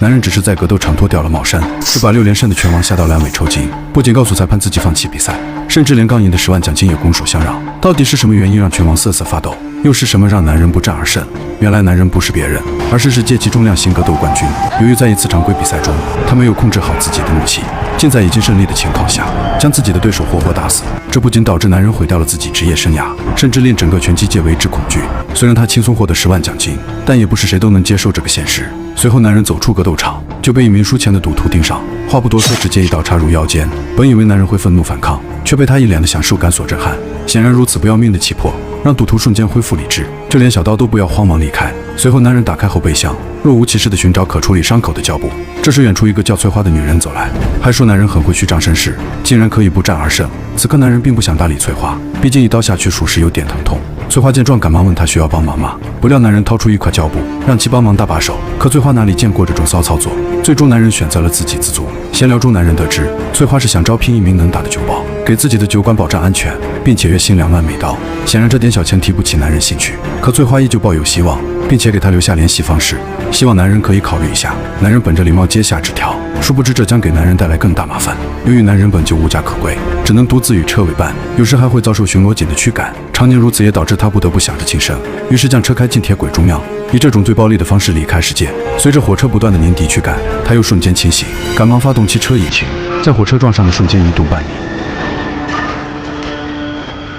男人只是在格斗场脱掉了帽衫，就把6连胜的拳王吓到了安慰抽筋，不仅告诉裁判自己放弃比赛，甚至连刚赢的10万奖金也拱手相让。到底是什么原因让拳王瑟瑟发抖？又是什么让男人不战而胜？原来男人不是别人，而是世界级重量型格斗冠军。由于在一次常规比赛中，他没有控制好自己的怒气，竟在已经胜利的情况下，将自己的对手活活打死。这不仅导致男人毁掉了自己职业生涯，甚至令整个拳击界为之恐惧。虽然他轻松获得10万奖金，但也不是谁都能接受这个现实。随后男人走出格斗场，就被一名输钱的赌徒盯上，话不多说，直接一刀插入腰间。本以为男人会愤怒反抗，却被他一脸的享受感所震撼。显然如此不要命的气魄，让赌徒瞬间恢复理智，就连小刀都不要慌忙离开。随后男人打开后备箱，若无其事地寻找可处理伤口的胶布。这时远处一个叫翠花的女人走来，还说男人很会虚张声势，竟然可以不战而胜。此刻男人并不想搭理翠花，毕竟一刀下去属实有点疼痛。翠花见状赶忙问他需要帮忙吗？不料男人掏出一块胶布，让其帮忙搭把手。可翠花哪里见过这种骚操作，最终男人选择了自给自足。闲聊中男人得知，翠花是想招聘一名能打的酒保，给自己的酒馆保障安全，并且月薪2万美刀。显然这点小钱提不起男人兴趣，可翠花依旧抱有希望，并且给他留下联系方式，希望男人可以考虑一下。男人本着礼貌接下纸条，殊不知这将给男人带来更大麻烦。由于男人本就无家可归，只能独自与车为伴，有时还会遭受巡逻警的驱赶，常年如此也导致他不得不想着轻生，于是将车开进铁轨中央，以这种最暴力的方式离开世界。随着火车不断的碾敌驱赶，他又瞬间清醒，赶忙发动汽车引擎，在火车撞上的瞬间一度半离。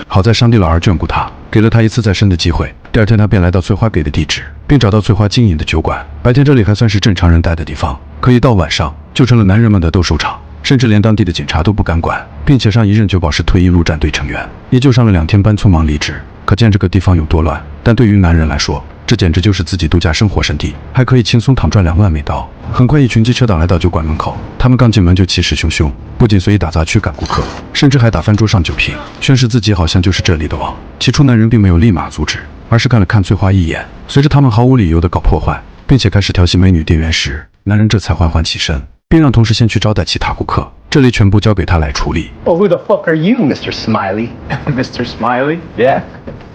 好在上帝老儿眷顾他，给了他一次再生的机会。第二天他便来到翠花给的地址，并找到翠花经营的酒馆。白天这里还算是正常人待的地方，可一到晚上就成了男人们的斗兽场，甚至连当地的警察都不敢管，并且上一任酒保是退役陆战队成员，也就上了2天班匆忙离职。可见这个地方有多乱。但对于男人来说，这简直就是自己度假生活圣地，还可以轻松躺赚2万美刀。很快一群机车党来到酒馆门口，他们刚进门就气势汹汹，不仅随意打砸驱赶顾客，甚至还打翻桌上酒瓶，宣示自己好像就是这里的王。起初男人并没有立马阻止，而是看了看翠花一眼。随着他们毫无理由的搞破坏，并且开始调戏美女店员时，男人这才缓缓起身，并让同事先去招待其他顾客，这里全部交给他来处理。Well, who the fuck are you, Mr. Smiley? Mr. Smiley? Yeah.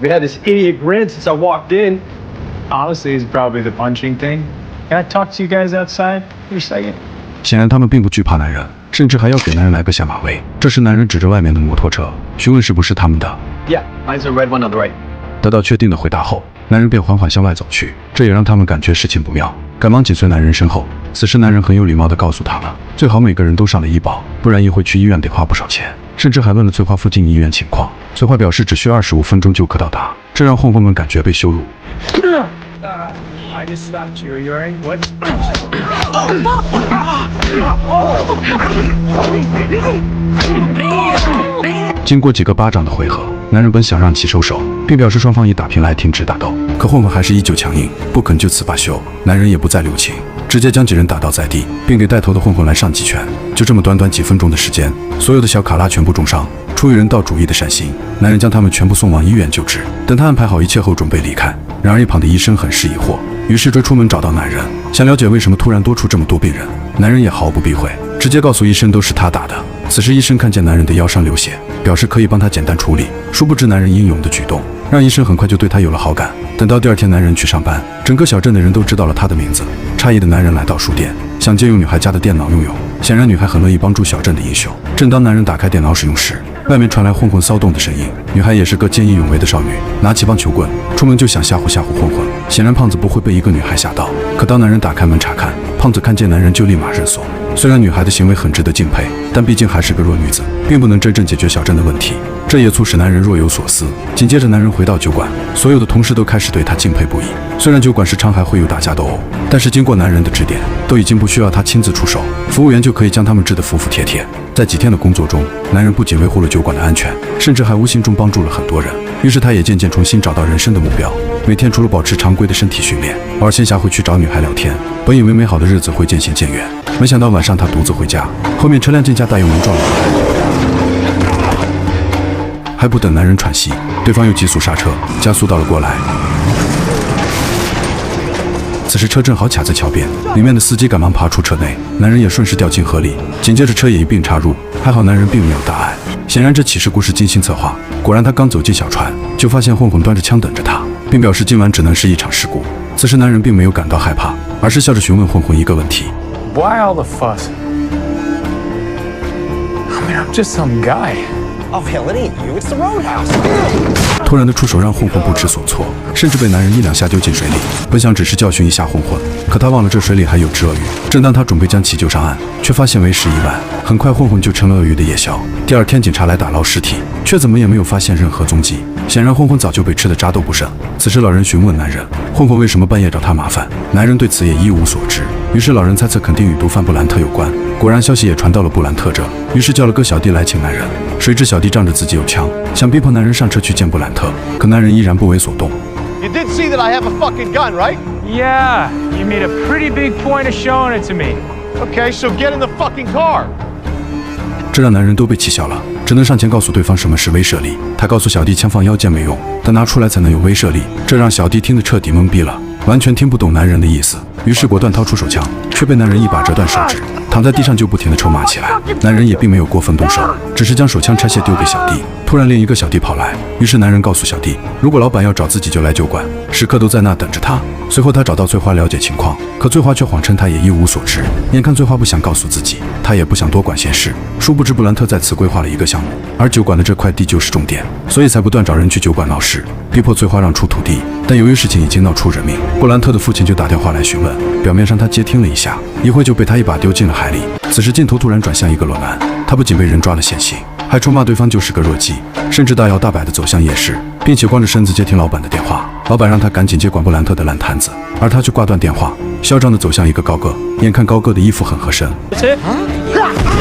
We had this idiot grin since I walked in. Honestly, it's probably the punching thing. Can I talk to you guys outside for a second? 显然他们并不惧怕男人，甚至还要给男人来个下马威。这时男人指着外面的摩托车，询问是不是他们的。Yeah, mine's a red one on the right. 得到确定的回答后，男人便缓缓向外走去，这也让他们感觉事情不妙，赶忙紧随男人身后。此时男人很有礼貌地告诉他们，最好每个人都上了医保，不然一会去医院得花不少钱，甚至还问了翠花附近医院情况。翠花表示只需25分钟就可到达，这让混混们感觉被羞辱。I just stopped you. Are you alright? What? 经过几个巴掌的回合，男人本想让其收手，并表示双方已打平来停止打斗，可混混还是依旧强硬，不肯就此罢休。男人也不再留情，直接将几人打倒在地，并给带头的混混来上几拳。就这么短短几分钟的时间，所有的小卡拉全部重伤。出于人道主义的善心，男人将他们全部送往医院救治。等他安排好一切后准备离开，然而一旁的医生很是疑惑，于是追出门找到男人，想了解为什么突然多出这么多病人。男人也毫不避讳，直接告诉医生都是他打的。此时医生看见男人的腰伤流血，表示可以帮他简单处理。殊不知男人英勇的举动让医生很快就对他有了好感。等到第二天男人去上班，整个小镇的人都知道了他的名字。诧异的男人来到书店，想借用女孩家的电脑用用，显然女孩很乐意帮助小镇的英雄。正当男人打开电脑使用时，外面传来混混骚动的声音。女孩也是个见义勇为的少女，拿起棒球棍出门就想吓唬吓唬混混。显然胖子不会被一个女孩吓到，可当男人打开门查看，胖子看见男人就立马认怂。虽然女孩的行为很值得敬佩，但毕竟还是个弱女子，并不能真正解决小镇的问题，这也促使男人若有所思。紧接着男人回到酒馆，所有的同事都开始对他敬佩不已。虽然酒馆时常还会有打架斗殴，但是经过男人的指点，都已经不需要他亲自出手，服务员就可以将他们治得服服帖帖。在几天的工作中，男人不仅维护了酒馆的安全，甚至还无形中帮助了很多人。于是他也渐渐重新找到人生的目标，每天除了保持常规的身体训练，偶尔闲暇会去找女孩聊天。本以为美好的日子会渐行渐远，没想到晚上他独自回家，后面车辆竟加大油门撞了他。还不等男人喘息，对方又急速刹车，加速到了过来。此时车正好卡在桥边，里面的司机赶忙爬出车内，男人也顺势掉进河里，紧接着车也一并插入。还好男人并没有大碍，显然这起事故是精心策划。果然他刚走进小船，就发现混混端着枪等着他，并表示今晚只能是一场事故。此时男人并没有感到害怕，而是笑着询问混混一个问题。Why all the fuss? I mean, I'm just some guy. Oh, hell, it ain't you. It's the Roadhouse. 突然的出手让混混不知所措，甚至被男人一两下丢进水里。本想只是教训一下混混，可他忘了这水里还有只鳄鱼。正当他准备将其救上岸，却发现为时已晚。很快，混混就成了鳄鱼的夜宵。第二天，警察来打捞尸体，却怎么也没有发现任何踪迹。显然，混混早就被吃得渣都不剩。此时，老人询问男人，混混为什么半夜找他麻烦？男人对此也一无所知。于是，老人猜测肯定与毒贩布兰特有关。果然，消息也传到了布兰特这，于是叫了个小弟来请男人。谁知小弟仗着自己有枪，想逼迫男人上车去见布兰特，可男人依然不为所动。You did see that I have a fucking gun, right? Yeah, you made a pretty big point of showing it to me. Okay, so get in the fucking car. 这让男人都被气笑了，只能上前告诉对方什么是威慑力。他告诉小弟，枪放腰间没用，但拿出来才能有威慑力。这让小弟听得彻底懵逼了，完全听不懂男人的意思。于是果断掏出手枪，却被男人一把折断手指，躺在地上就不停地臭骂起来。男人也并没有过分动手，只是将手枪拆卸丢给小弟。突然另一个小弟跑来，于是男人告诉小弟，如果老板要找自己就来酒馆，时刻都在那等着他。随后他找到翠花了解情况，可翠花却谎称他也一无所知。眼看翠花不想告诉自己，他也不想多管闲事。殊不知布兰特在此规划了一个项目，而酒馆的这块地就是重点，所以才不断找人去酒馆闹事，逼迫翠花让出土地。但由于事情已经闹出人命，布兰特的父亲就打电话来询问。表面上他接听了一下，一会就被他一把丢进了海里。此时镜头突然转向一个裸男，他不仅被人抓了现行，还臭骂对方就是个弱鸡，甚至大摇大摆地走向夜市，并且光着身子接听老板的电话。老板让他赶紧接管布兰特的烂摊子，而他却挂断电话，嚣张地走向一个高个。眼看高个的衣服很合身，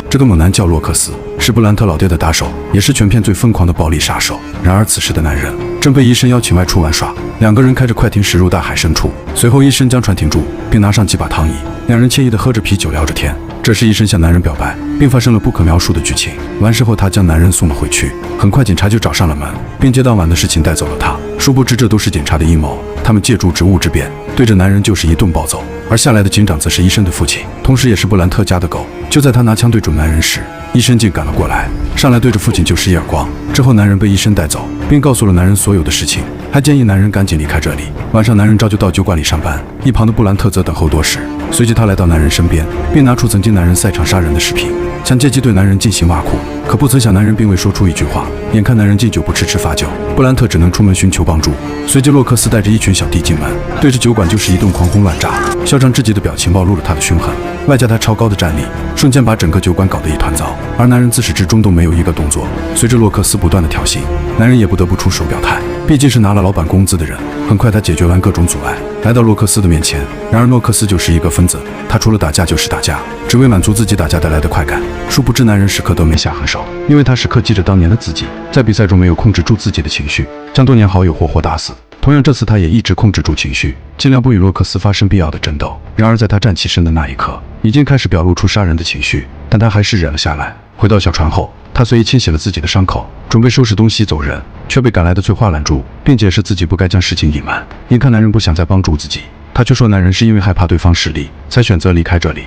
这个猛男叫洛克斯，是布兰特老爹的打手，也是全片最疯狂的暴力杀手。然而此时的男人正被医生邀请外出玩耍，两个人开着快艇驶入大海深处。随后医生将船停住，并拿上几把躺椅，两人惬意地喝着啤酒聊着天。这时医生向男人表白，并发生了不可描述的剧情。完事后他将男人送了回去，很快警察就找上了门，并借当晚的事情带走了他。殊不知这都是警察的阴谋，他们借助职务之便，对着男人就是一顿暴揍。而下来的警长则是医生的父亲，同时也是布兰特家的狗。就在他拿枪对准男人时，医生竟赶了过来，上来对着父亲就是一耳光。之后男人被医生带走，并告诉了男人所有的事情，还建议男人赶紧离开这里。晚上男人照旧到酒馆里上班，一旁的布兰特则等候多时。随即他来到男人身边，并拿出曾经男人赛场杀人的视频，想借机对男人进行挖苦。可不曾想男人并未说出一句话。眼看男人敬酒不吃吃罚酒，布兰特只能出门寻求帮助。随即洛克斯带着一群小弟进门，对着酒馆就是一顿狂轰乱炸，嚣张至极的表情暴露了他的凶狠，外加他超高的战力，瞬间把整个酒馆搞得一团糟。而男人自始至终都没有一个动作。随着洛克斯不断的挑衅，男人也不得不出手表态，毕竟是拿了老板工资的人。很快他解决完各种阻碍，来到洛克斯的面前。然而洛克斯就是一个疯子，他除了打架就是打架，只为满足自己打架带来的快感。殊不知男人时刻都没下狠手，因为他时刻记着当年的自己，在比赛中没有控制住自己的情绪，将多年好友活活打死。同样这次他也一直控制住情绪，尽量不与洛克斯发生必要的争斗。然而在他站起身的那一刻，已经开始表露出杀人的情绪，但他还是忍了下来。回到小船后，他随意清洗了自己的伤口，准备收拾东西走人，却被赶来的翠花拦住，并解释自己不该将事情隐瞒。眼看男人不想再帮助自己，他却说男人是因为害怕对方失利，才选择离开这里。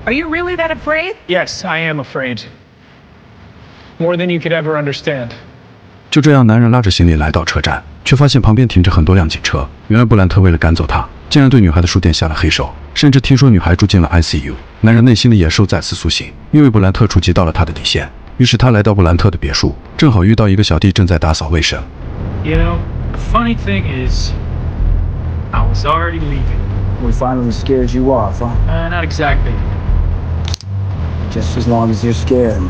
Are you really that afraid? Yes, I am afraid. More than you could ever understand. 就这样，男人拉着行李来到车站，却发现旁边停着很多辆警车。原来布兰特为了赶走他，竟然对女孩的书店下了黑手，甚至听说女孩住进了 ICU。男人内心的野兽再次苏醒，因为布兰特触及到了他的底线。于是他来到布兰特的别墅，正好遇到一个小弟正在打扫卫生。You know, the funny thing is, I was already leaving. We finally scared you off, huh? Not exactly. Just as long as you're scared.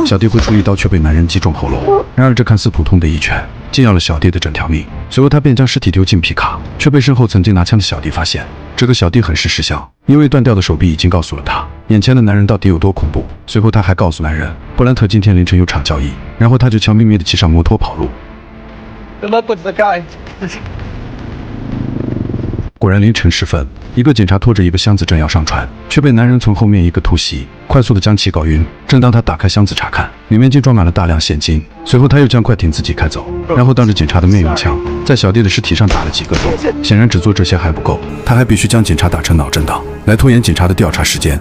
小弟挥出一刀，却被男人击中喉咙。然而这看似普通的一拳，竟要了小弟的整条命。随后他便将尸体丢进皮卡，却被身后曾经拿枪的小弟发现。这个小弟很是识相，因为断掉的手臂已经告诉了他眼前的男人到底有多恐怖。随后他还告诉男人，布兰特今天凌晨有场交易，然后他就悄咪咪地骑上摩托跑路。 Good luck with the guy. 果然凌晨时分，一个警察拖着一个箱子正要上船，却被男人从后面一个突袭，快速地将其搞晕。正当他打开箱子查看，里面竟装满了大量现金。随后他又将快艇自己开走，然后当着警察的面用枪在小弟的尸体上打了几个洞。显然只做这些还不够，他还必须将警察打成脑震荡，来拖延警察的调查时间。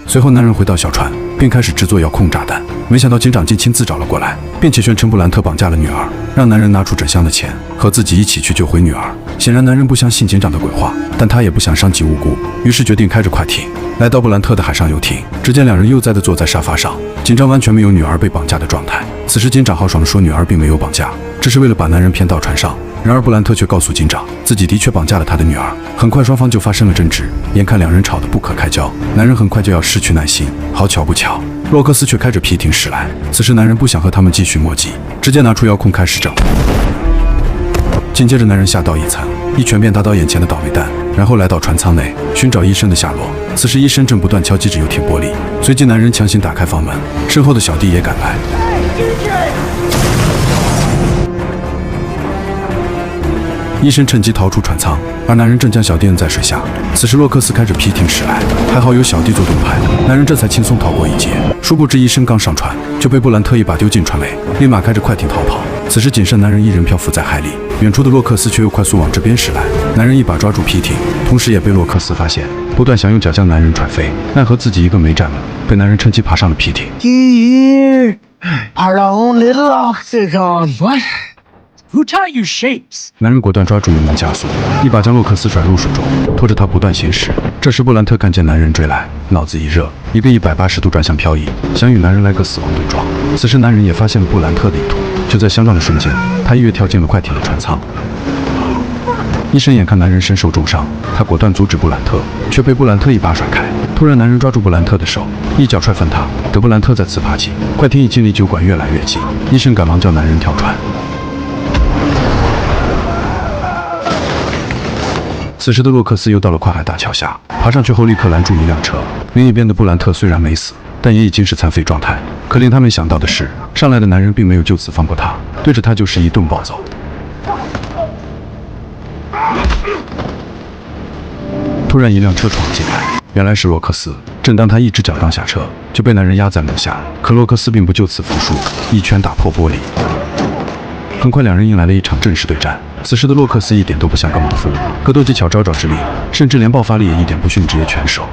随后男人回到小船，并开始制作遥控炸弹。没想到警长竟亲自找了过来，并且宣称布兰特绑架了女儿，让男人拿出整箱的钱和自己一起去救回女儿。显然男人不相信警长的鬼话，但他也不想伤及无辜，于是决定开着快艇来到布兰特的海上游艇。只见两人悠哉地坐在沙发上，紧张完全没有女儿被绑架的状态。此时警长豪爽地说女儿并没有绑架，只是为了把男人骗到船上。然而布兰特却告诉警长，自己的确绑架了他的女儿。很快双方就发生了争执，眼看两人吵得不可开交，男人很快就要失去耐心。好巧不巧，洛克斯却开着皮艇驶来。此时男人不想和他们继续磨叽，直接拿出遥控开始整。紧接着男人下刀一层，一拳便打倒眼前的倒霉蛋，然后来到船舱内寻找医生的下落。此时医生正不断敲击着游艇玻璃，随即男人强行打开房门，身后的小弟也赶来。医生趁机逃出船舱，而男人正将小弟摁在水下。此时洛克斯开着皮艇驶来，还好有小弟做盾牌，男人这才轻松逃过一劫。殊不知医生刚上船就被布兰特一把丢进船尾，立马开着快艇逃跑。此时仅剩男人一人漂浮在海里，远处的洛克斯却又快速往这边驶来。男人一把抓住皮艇，同时也被洛克斯发现，不断想用脚将男人踹飞，奈何自己一个没站稳，被男人趁机爬上了皮艇。Our own little octagon. What? Who taught you shapes? 男人果断抓住油门加速，一把将洛克斯甩入水中，拖着他不断行驶。这时布兰特看见男人追来，脑子一热，一个180度转向漂移，想与男人来个死亡对撞。此时男人也发现了布兰特的意图，就在相撞的瞬间，他一跃跳进了快艇的船舱。医生眼看男人身受重伤，他果断阻止布兰特，却被布兰特一把甩开。突然男人抓住布兰特的手，一脚踹翻他，等布兰特再次爬起，快艇已经离酒馆越来越近。医生赶忙叫男人跳船。此时的洛克斯又到了跨海大桥下，爬上去后立刻拦住一辆车。另一边的布兰特虽然没死，但也已经是残废状态。可令他没想到的是，上来的男人并没有就此放过他，对着他就是一顿暴揍。突然一辆车闯进来，原来是洛克斯。正当他一只脚刚下车，就被男人压在楼下。可洛克斯并不就此服输，一拳打破玻璃。很快两人迎来了一场正式对战。此时的洛克斯一点都不像个莽夫，格斗技巧招招之力，甚至连爆发力也一点不逊职业拳手。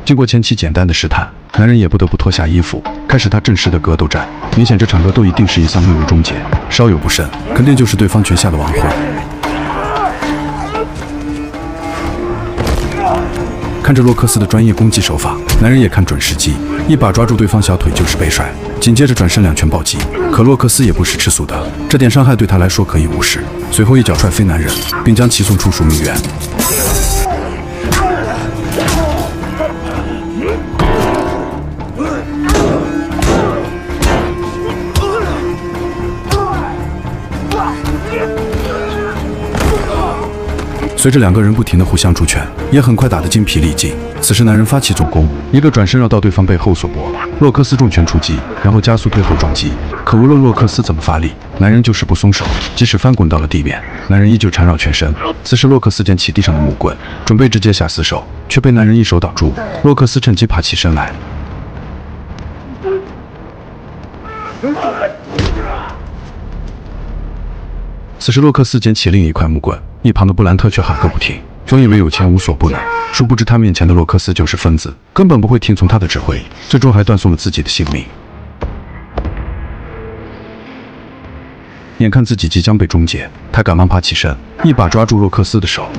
经过前期简单的试探，男人也不得不脱下衣服，开始他正式的格斗战。明显这场格斗一定是一项命运终结，稍有不慎，肯定就是对方拳下的亡魂。看着洛克斯的专业攻击手法，男人也看准时机，一把抓住对方小腿就是被甩，紧接着转身两拳暴击。可洛克斯也不是吃素的，这点伤害对他来说可以无视，随后一脚踹飞男人，并将其送出赎命园。随着两个人不停地互相出拳，也很快打得精疲力尽。此时男人发起总攻，一个转身绕到对方背后锁脖，洛克斯重拳出击，然后加速退后撞击。可无论洛克斯怎么发力，男人就是不松手，即使翻滚到了地面，男人依旧缠绕全身。此时洛克斯捡起地上的木棍，准备直接下死手，却被男人一手挡住。洛克斯趁机爬起身来。此时洛克斯捡起另一块木棍，一旁的布兰特却喊个不停，总以为有钱无所不能，殊不知他面前的洛克斯就是疯子，根本不会听从他的指挥，最终还断送了自己的性命。眼看自己即将被终结，他赶忙爬起身，一把抓住洛克斯的手，